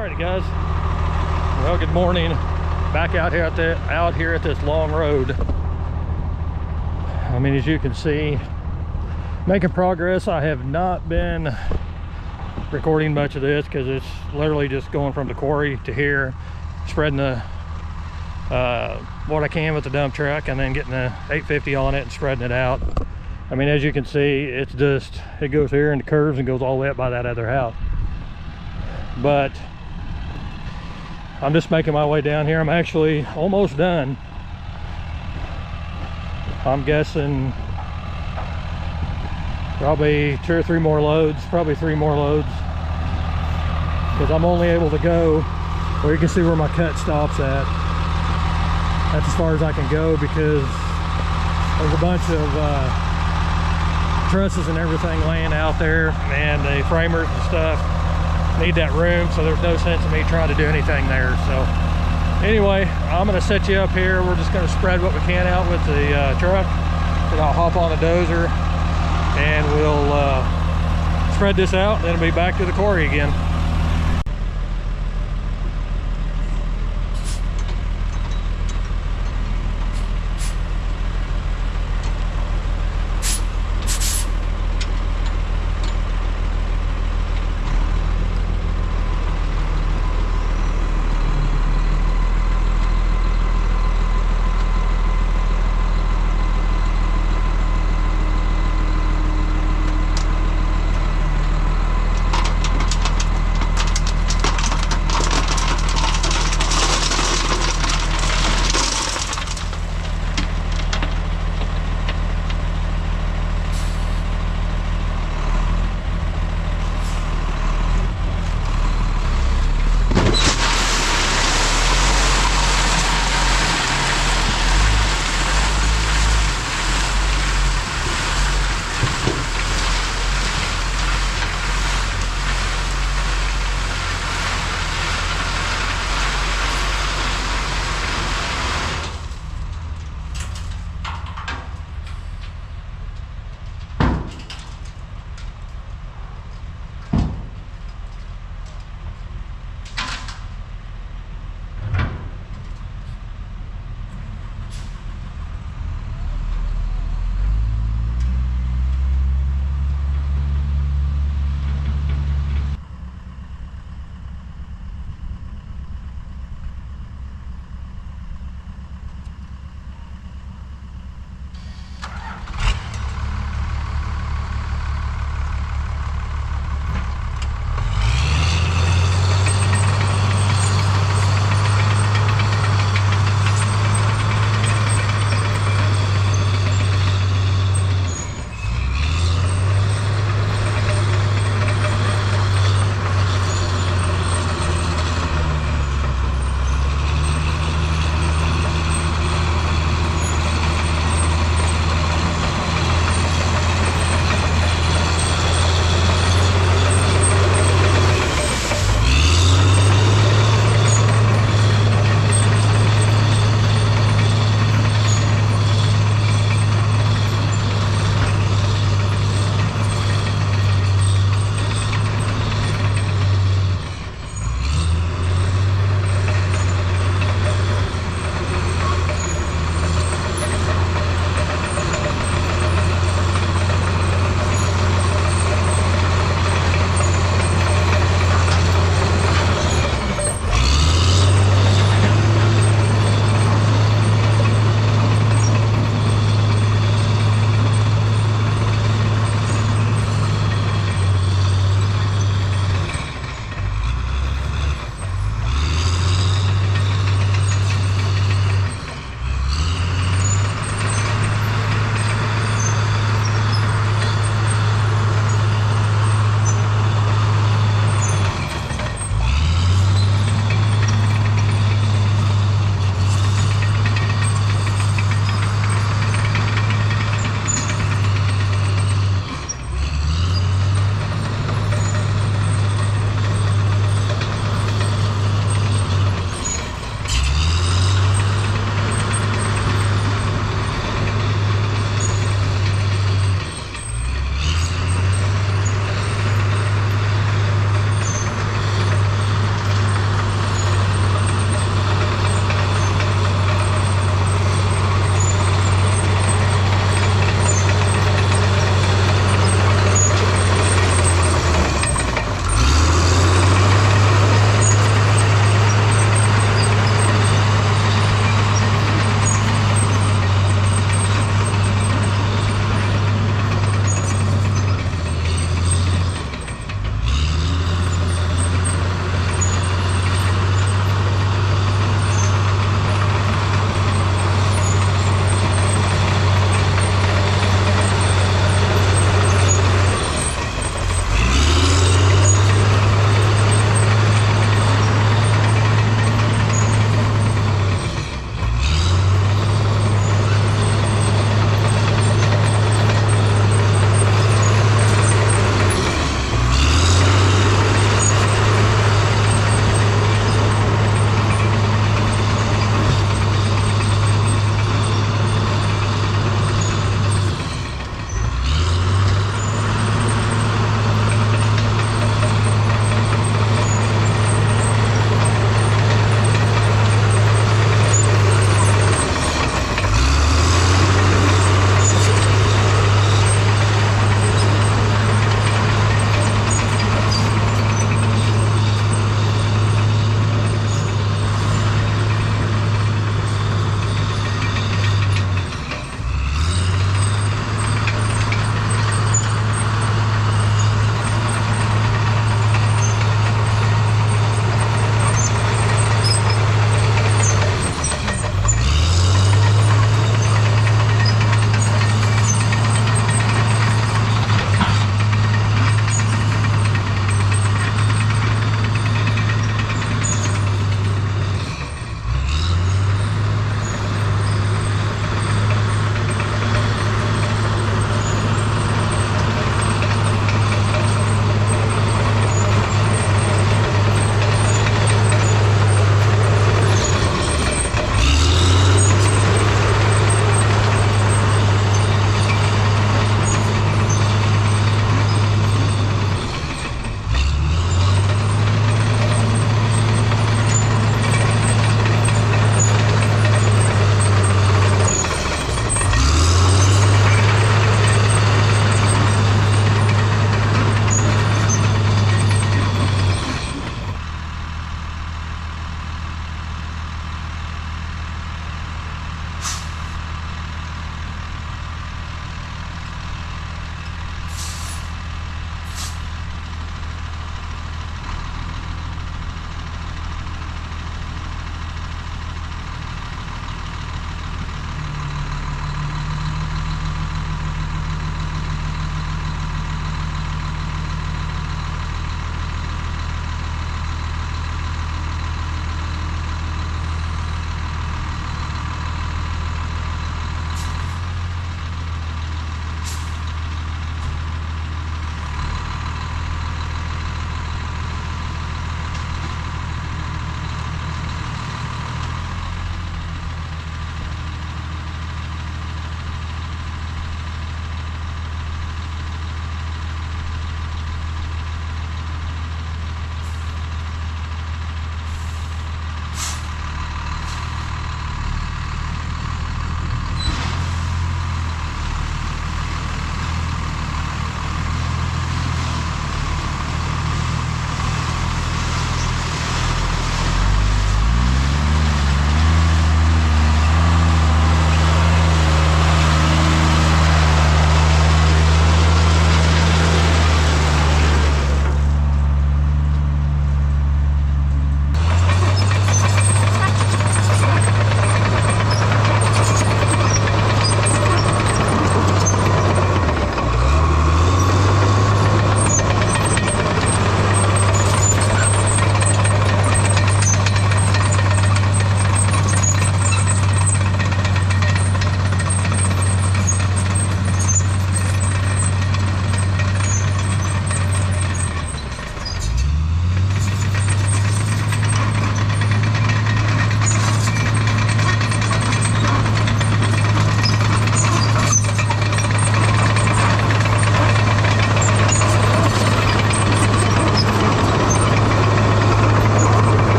Alrighty guys, well, good morning. Back out here at this long road. I mean, as you can see, making progress. I have not been recording much of this because it's literally just going from the quarry to here, spreading the what I can with the dump truck, and then getting the 850 on it and spreading it out. I mean, as you can see, it's just, it goes here and curves and goes all the way up by that other house. But I'm just making my way down here. I'm actually almost done. I'm guessing probably 2 or 3 more loads, probably 3 more loads, because I'm only able to go where you can see where my cut stops at. That's as far as I can go, because there's a bunch of trusses and everything laying out there, and the framers and stuff need that room, so there's no sense in me trying to do anything there. So anyway, I'm going to set you up here. We're just going to spread what we can out with the truck, and I'll hop on a dozer and we'll spread this out, and then it'll be back to the quarry again.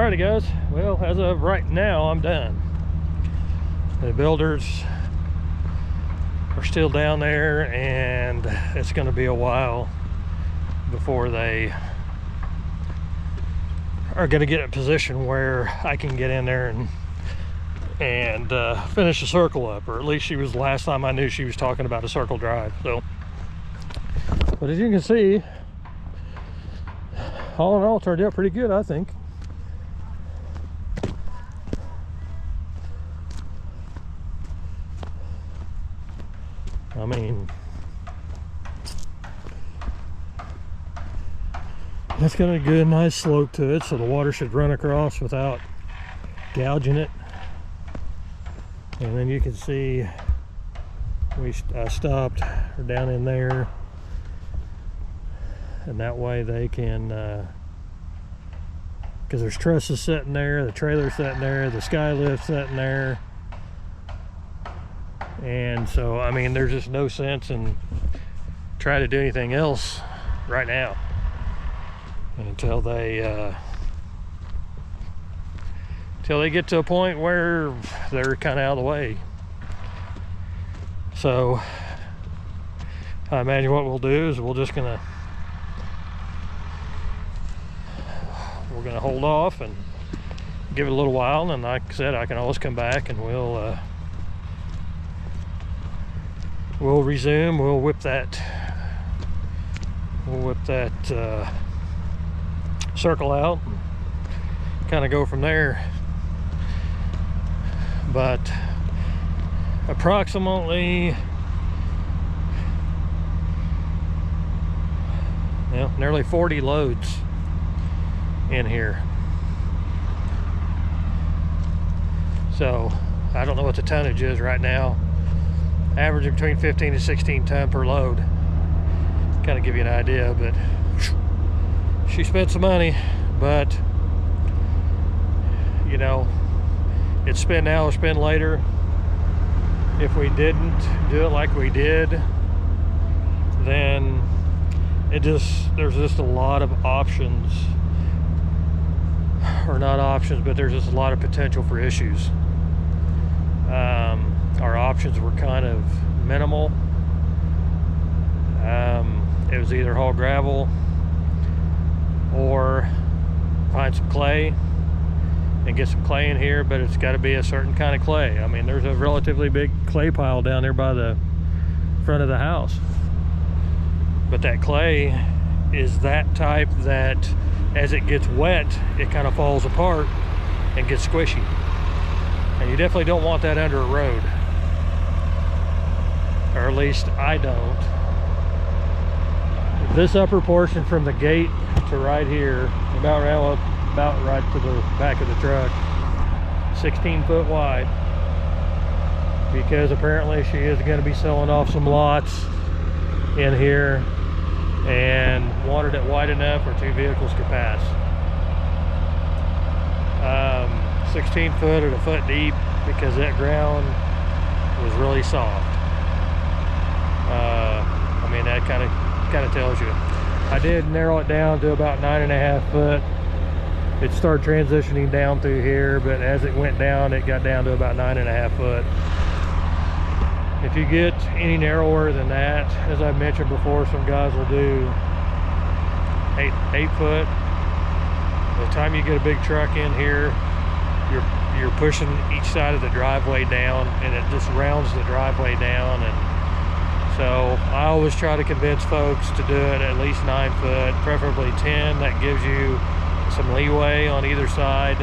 Alrighty guys, well, as of right now, I'm done. The builders are still down there, and it's going to be a while before they are going to get in a position where I can get in there and finish the circle up, or at least she was, last time I knew, she was talking about a circle drive. So, but as you can see, all in all, it turned out pretty good, I think. I mean, it's got a good, nice slope to it, so the water should run across without gouging it. And then you can see I stopped down in there, and that way they can, because there's trusses sitting there, the trailer's sitting there, the sky lift's sitting there. And so, I mean, there's just no sense in trying to do anything else right now until they get to a point where they're kind of out of the way. So I imagine what we'll do is we're gonna hold off and give it a little while, and like I said, I can always come back and we'll resume. We'll whip that circle out and kind of go from there. But approximately, well, nearly 40 loads in here. So I don't know what the tonnage is right now. Averaging between 15 and 16 ton per load. Kind of give you an idea, but she spent some money, but you know, it's spend now or spend later. If we didn't do it like we did, then there's just a lot of options, or not options, but there's just a lot of potential for issues. Our options were kind of minimal. It was either haul gravel or find some clay and get some clay in here, but it's got to be a certain kind of clay. I mean, there's a relatively big clay pile down there by the front of the house, but that clay is that type that as it gets wet, it kind of falls apart and gets squishy, and you definitely don't want that under a road, or at least I don't. This upper portion from the gate to right here, about right to the back of the truck, 16 foot wide, because apparently she is going to be selling off some lots in here and wanted it wide enough where 2 vehicles could pass. 16 foot at a foot deep, because that ground was really soft. I mean, that kind of tells you. I did narrow it down to about 9.5 foot. It started transitioning down through here, but as it went down, it got down to about 9.5 foot. If you get any narrower than that, as I mentioned before, some guys will do 8 foot. By the time you get a big truck in here, you're pushing each side of the driveway down, and it just rounds the driveway down. And so I always try to convince folks to do it at least 9 foot, preferably 10. That gives you some leeway on either side.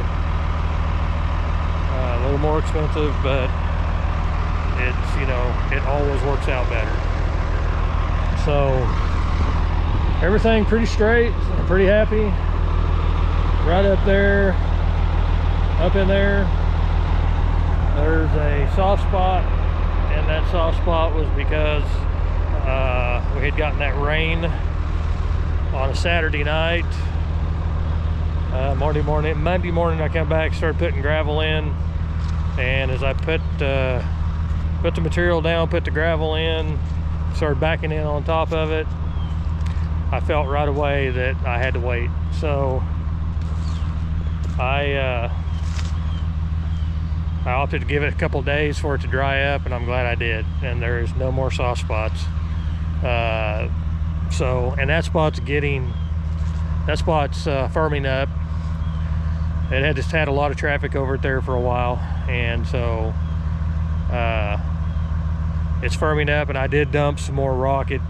A little more expensive, but it's, you know, it always works out better. So everything pretty straight. I'm pretty happy. Right up there, up in there, there's a soft spot, and that soft spot was because we had gotten that rain on a Saturday night. Monday morning I come back, started putting gravel in, and as I put the material down, put the gravel in, started backing in on top of it, I felt right away that I had to wait. So I opted to give it a couple days for it to dry up, and I'm glad I did. And there's no more soft spots. And that spot's firming up. It had just had a lot of traffic over it there for a while, and so it's firming up. And I did dump some more rock. It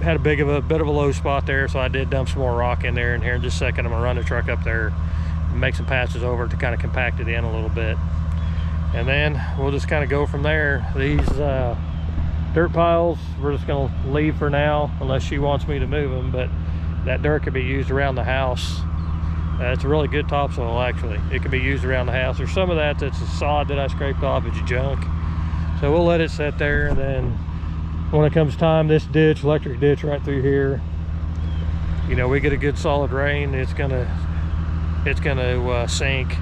had a bit of a low spot there, so I did dump some more rock in there. And here in just a second, I'm gonna run the truck up there and make some passes over to kind of compact it in a little bit, and then we'll just kind of go from there. These dirt piles we're just gonna leave for now, unless she wants me to move them, but that dirt could be used around the house. It's a really good topsoil, actually. It can be used around the house. There's some of that's a sod that I scraped off. It's junk, so we'll let it sit there. And then when it comes time, this ditch, electric ditch right through here, you know, we get a good solid rain, it's gonna sink.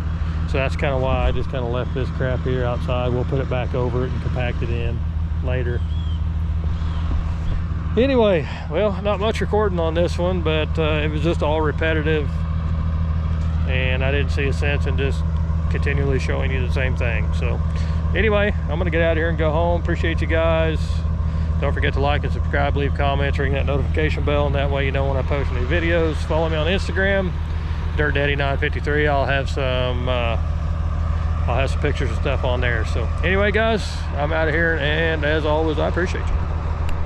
So that's kind of why I just kind of left this crap here outside. We'll put it back over it and compact it in later. Anyway, well, not much recording on this one, but it was just all repetitive, and I didn't see a sense in just continually showing you the same thing. So anyway, I'm gonna get out of here and go home. Appreciate you guys. Don't forget to like and subscribe, leave comments, ring that notification bell, and that way you know when I post new videos. Follow me on Instagram, DirtDaddy953. I'll have some pictures and stuff on there. So anyway, guys, I'm out of here, and as always, I appreciate you.